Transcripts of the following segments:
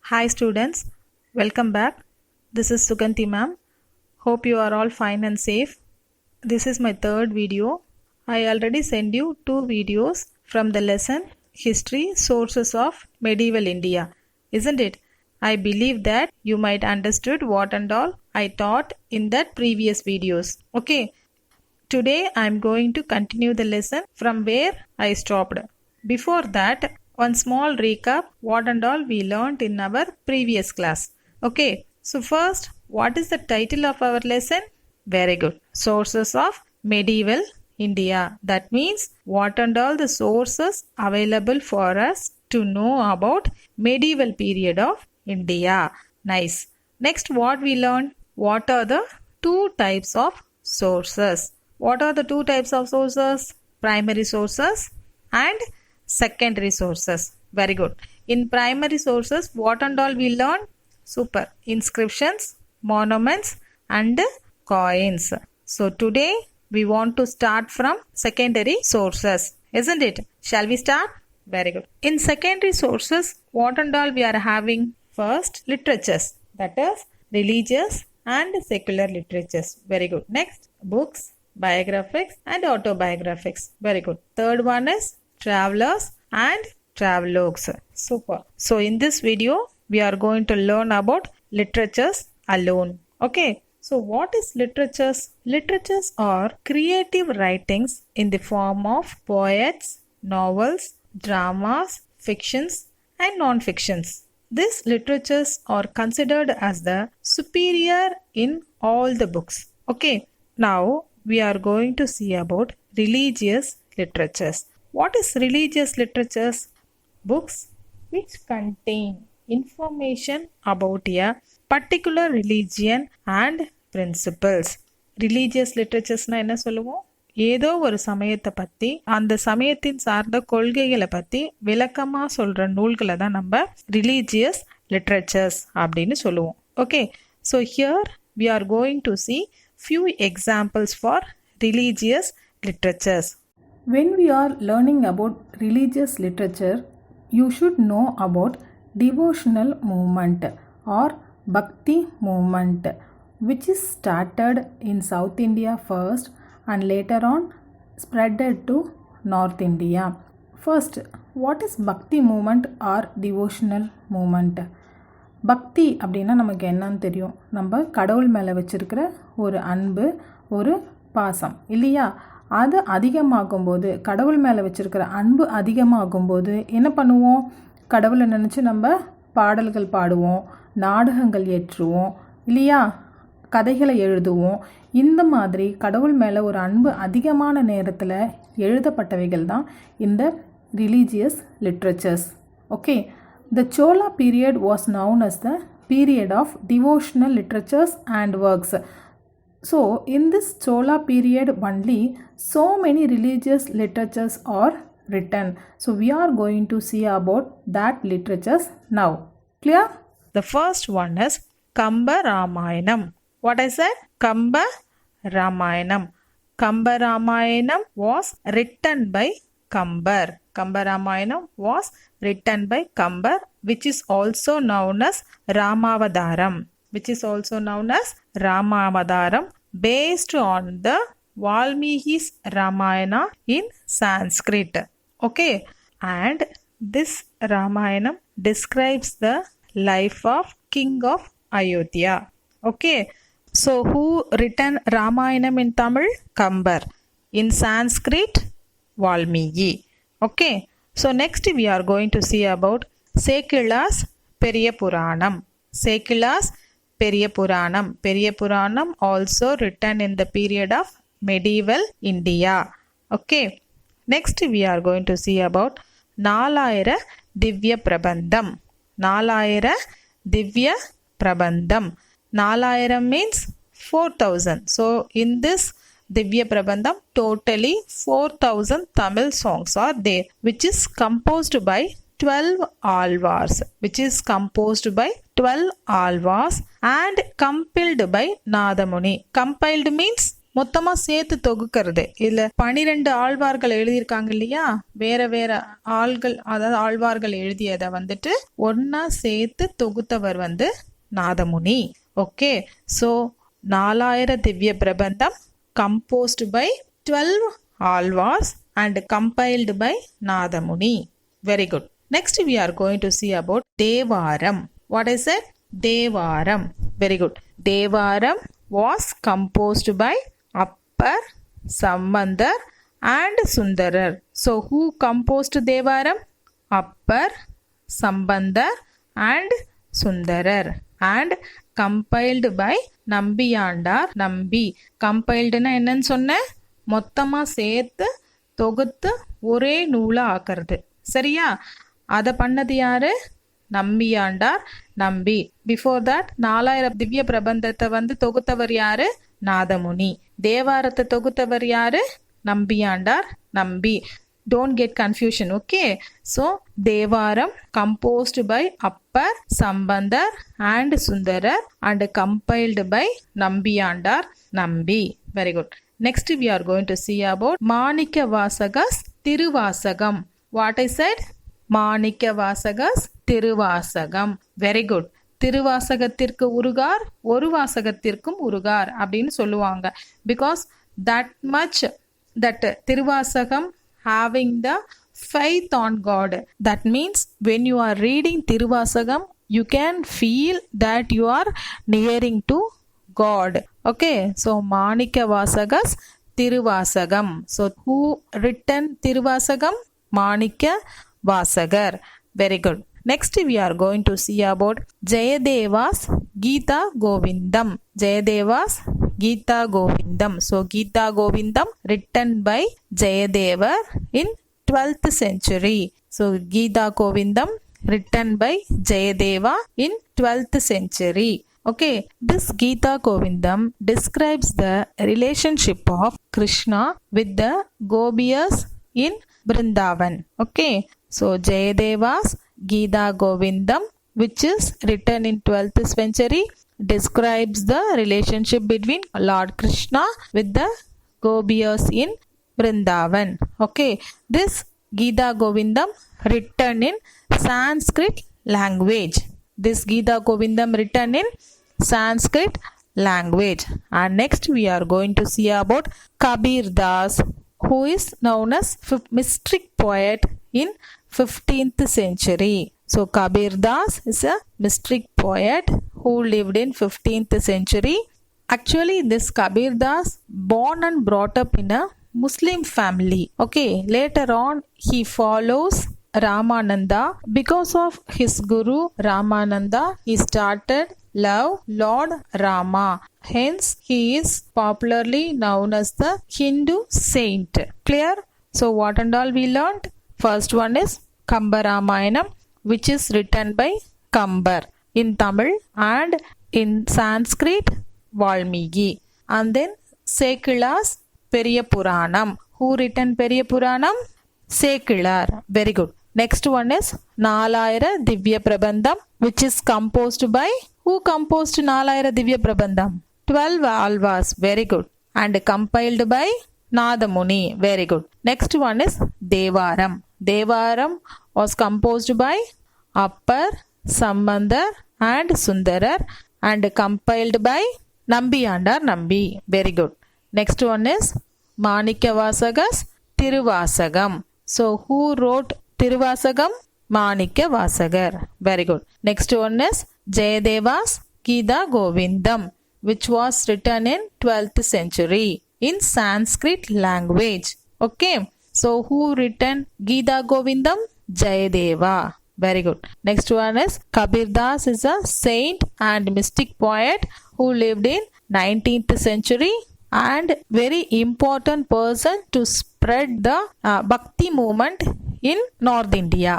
Hi students, welcome back. This is Suganti ma'am. Hope you are all fine and safe. This is my third video. I already sent you two videos from the lesson History Sources of Medieval India, isn't it? I believe that you might understood what and all I taught in that previous videos. Okay, today I am going to continue the lesson from where I stopped. Before that, one small recap what and all we learned in our previous class. Okay, so first, what is the title of our lesson? Very good. Sources of Medieval India. That means what and all the sources available for us to know about medieval period of India. Nice. Next, what we learned? What are the two types of sources? What are the two types of sources? Primary sources and secondary sources. Very good. In primary sources, what and all we learn? Super. Inscriptions, monuments and coins. So today we want to start from secondary sources, isn't it? Shall we start? Very good. In secondary sources, what and all we are having? First, literatures. That is religious and secular literatures. Very good. Next, books, biographics and autobiographics. Very good. Third one is travelers and travelogues. Super. So in this video, we are going to learn about literatures alone. Okay. So what is literatures? Literatures are creative writings in the form of poets, novels, dramas, fictions and non-fictions. These literatures are considered as the superior in all the books. Okay. Now we are going to see about religious literatures. What is religious literatures? Books which contain information about a particular religion and principles. Religious literatures-na என்ன சொல்லுவோம்? ஏதோ ஒரு சமயத்தை பற்றி அந்த சமயத்தின் சார்ந்த கொள்கைகளை பற்றி விளக்கமாக சொல்கிற நூல்களை தான் நம்ம ரிலீஜியஸ் லிட்ரேச்சர்ஸ் அப்படின்னு சொல்லுவோம். Okay, so here we are going to see few examples for religious literatures. When we are learning about religious literature, you should know about devotional movement or Bhakti movement, which is started in South India first and later on spreaded to North India. First, what is Bhakti movement or devotional movement? பக்தி அப்படின்னா நமக்கு என்னன்னு தெரியும். நம்ம கடவுள் மேலே வச்சிருக்கிற ஒரு அன்பு, ஒரு பாசம் இல்லையா? அது அதிகமாகும்போது, கடவுள் மேலே வச்சிருக்கிற அன்பு அதிகமாகும்போது என்ன பண்ணுவோம்? கடவுளை நினச்சி நம்ம பாடல்கள் பாடுவோம், நாடகங்கள் ஏற்றுவோம் இல்லையா? கதைகளை எழுதுவோம். இந்த மாதிரி கடவுள் மேலே ஒரு அன்பு அதிகமான நேரத்தில் எழுதப்பட்டவைகள் தான் இந்த religious literatures. Okay, the Chola period was known as the period of devotional literatures and works. So, in this Chola period only, so many religious literatures are written. So, we are going to see about that literatures now. Clear? The first one is Kamba Ramayanam. What is that? Kamba Ramayanam. Kamba Ramayanam was written by Kambar. Kamba Ramayanam was written by Kambar, which is also known as Ramavadaram. Which is also known as Ramavadaram, based on the Valmiki's Ramayana in Sanskrit. Okay, and this Ramayanam describes the life of King of Ayodhya. Okay, so who written Ramayanam in Tamil? Kambar. In Sanskrit, Valmiki. Okay, so next we are going to see about Sekula's Periya Puranam. Sekula's Periya Puranam. Periya Puranam also written in the period of medieval India. Okay, next we are going to see about Nalayira Divya Prabandham. Nalayira Divya Prabandham. Nalayira means 4,000. So in this Divya Prabandham, totally 4,000 Tamil songs are there, which is composed by 12 alvars. Which is composed by 12 alvars and compiled by Nadamuni. Compiled means மொத்தமா சேர்த்து தொகுக்கிறது. இதுல 12 ஆழ்வார்கள் எழுதியிருக்காங்க இல்லையா, வேற வேற ஆள்கள், அதாவது ஆழ்வார்கள் எழுதியதை வந்துட்டு ஒன்னா சேர்த்து தொகுத்தவர் Nathamuni. Okay, so 4000 Divya Prabandham composed by 12 Alvars and compiled by Nadamuni. Very good. Next we are going to see about Devaram. What is it? Devaram. Very good. Devaram was composed by Appar, Sambandar and Sundarar. So who composed Devaram? Appar, Sambandar and Sundarar, and compiled by Nambiyandar. Nambi. Compiled na என்னன்னு சொன்னேன், மொத்தமா சேர்த்து தொகுத்து ஒரே நூலா ஆக்கிறது. சரியா? அதை பண்ணது யாரு? நம்பியாண்டார். நம்பி. பிஃபோர் தட் 4000 திவ்ய பிரபந்தத்தை தொகுத்தவர் யாரு? நாதமுனி. தேவாரத்தை தொகுத்தவர் யாரு? நம்பியாண்டார். நம்பி. Don't get confusion, okay? So Devaram composed by Appar, Sambandar and Sundarar and compiled by Nambiyandar. Nambi. Very good. Next we are going to see about Manikya Vasagas Tiruvasagam. What I said? Manikya Vasagas Tiruvasagam. Very good. திருவாசகத்திற்கு உருகார், ஒரு வாசகத்திற்கும் உருகார் அப்படின்னு சொல்லுவாங்க. Because that much that Thiruvasagam having the faith on God. That means when you are reading Tiruvasagam, you can feel that you are nearing to God. Okay, so Manikya Vasagas Tiruvasagam. So who written Tiruvasagam? Manikya Vasagar. Very good. Next we are going to see about Jayadeva's Gita Govindam. Jayadeva's Gita Govindam. So Gita Govindam written by Jayadeva in 12th century. So Gita Govindam written by Jayadeva in 12th century. Okay, this Gita Govindam describes the relationship of Krishna with the Gopis in Vrindavan. Okay, so Jayadeva's Gita Govindam, which is written in 12th century, describes the relationship between Lord Krishna with the Gopis in Vrindavan. Okay, this Gita Govindam written in Sanskrit language. This Gita Govindam written in Sanskrit language. And next we are going to see about Kabir Das, who is known as mystic poet in 15th century. So Kabir Das is a mystic poet who lived in 15th century. Actually this Kabir Das born and brought up in a Muslim family. Okay, later on he follows Ramananda. Because of his guru Ramananda, he started love Lord Rama. Hence he is popularly known as the Hindu saint. Clear? So what and all we learned? First one is Kamba Ramayanam, which is written by Kambar in Tamil and in Sanskrit Valmiki. And then Sekilar's Periya Puranam. Who written Periya Puranam? Sekilar. Very good. Next one is 4000 Divya Prabandham, which is composed by, who composed 4000 Divya Prabandham? 12 Alvas. Very good. And compiled by Nadamuni. Very good. Next one is Devaram. Devaram was composed by Appar, Sambandar and Sundarar and compiled by Nambiyandar. Nambi. Very good. Next one is Manikya Vasagas Tiruvasagam. So who wrote Tiruvasagam? Manikya Vasagar. Very good. Next one is Jayadeva's Gita Govindam, which was written in 12th century in Sanskrit language. Okay, so who written Gita Govindam? Jayadeva. Very good. Next one is Kabir Das is a saint and mystic poet who lived in 19th century and very important person to spread the Bhakti movement in North India.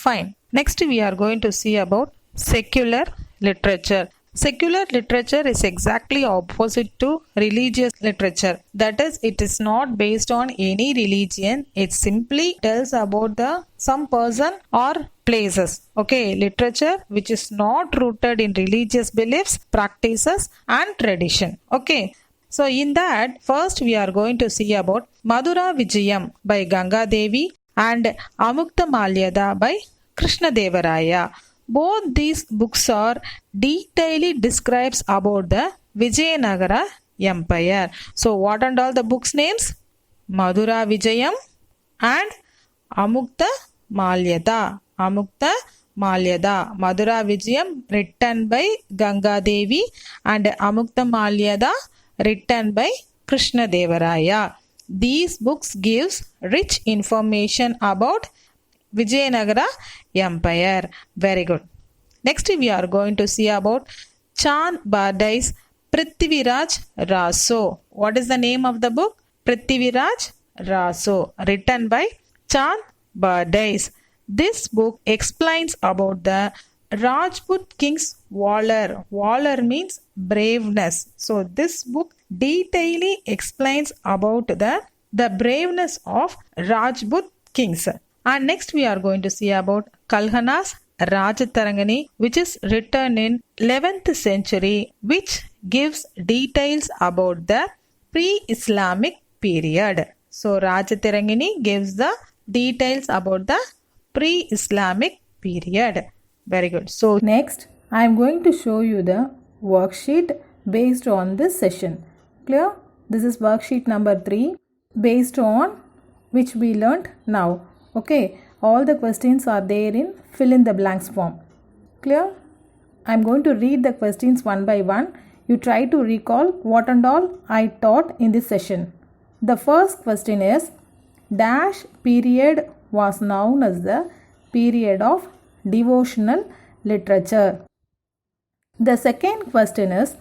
Fine. Next we are going to see about secular literature. Secular literature is exactly opposite to religious literature. That is, it is not based on any religion. It simply tells about some person or places. Okay, literature which is not rooted in religious beliefs, practices and tradition. Okay, So in that, first we are going to see about Madura Vijayam by Ganga Devi and Amukta Malyada by Krishna Devaraya. Both these books are detailedly describes about the Vijayanagara Empire. So what and all the books names? Madura Vijayam and Amukta Malyada. Amukta Malyada. Madura Vijayam written by Ganga Devi and Amukta Malyada written by Krishna Devaraya. These books gives rich information about Vijayanagara Empire. Very good. Next we are going to see about Chand Bardai's Prithviraj Raso. What is the name of the book? Prithviraj Raso, written by Chand Bardais. This book explains about the Rajput king's valor. Valor means braveness. So this book detailedly explains about the braveness of Rajput kings. And next we are going to see about Kalhana's Rajatarangani, which is written in 11th century, which gives details about the pre-Islamic period. So Rajatarangani gives the details about the pre-Islamic period. Very good. So next, I am going to show you the worksheet based on this session. Clear? This is worksheet number 3 based on which we learnt now. Okay, all the questions are there in fill in the blanks form. Clear? I am going to read the questions one by one. You try to recall what and all I taught in this session. The first question is, dash period was known as the period of devotional literature. The second question is,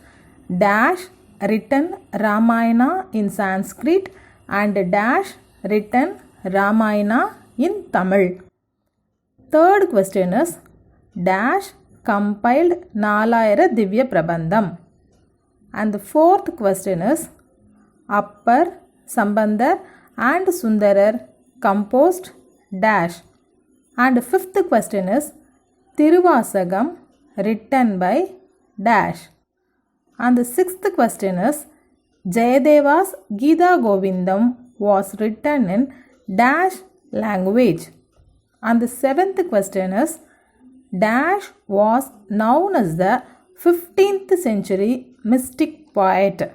dash written Ramayana in Sanskrit and dash written Ramayana in Tamil. Third question is, dash compiled Nalayara Divya Prabandham. And the fourth question is, Appar, Sambandar and Sundarar composed dash. And the fifth question is, Tiruvasagam written by dash. And the sixth question is, Jayadeva's Gita Govindam was written in dash language. And the seventh question is, dash was known as the 15th century mystic poet.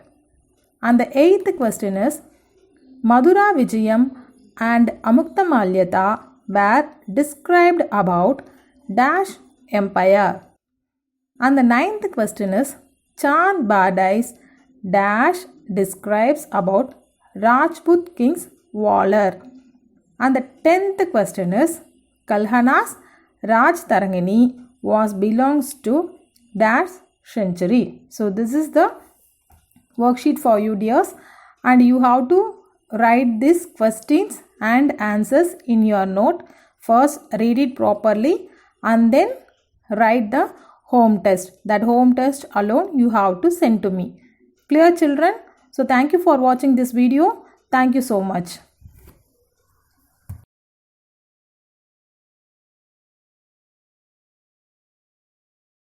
And the eighth question is, Madura Vijayam and Amukta Malyada were described about dash empire. And the ninth question is, Chand Bardai's dash describes about Rajput king's valor. And the 10th question is, Kalhana's Rajatarangani was belongs to dash century. So this is the worksheet for you, dears, and you have to write these questions and answers in your note. First read it properly and then write the home test. That home test alone you have to send to me. Clear, children? So thank you for watching this video. Thank you so much.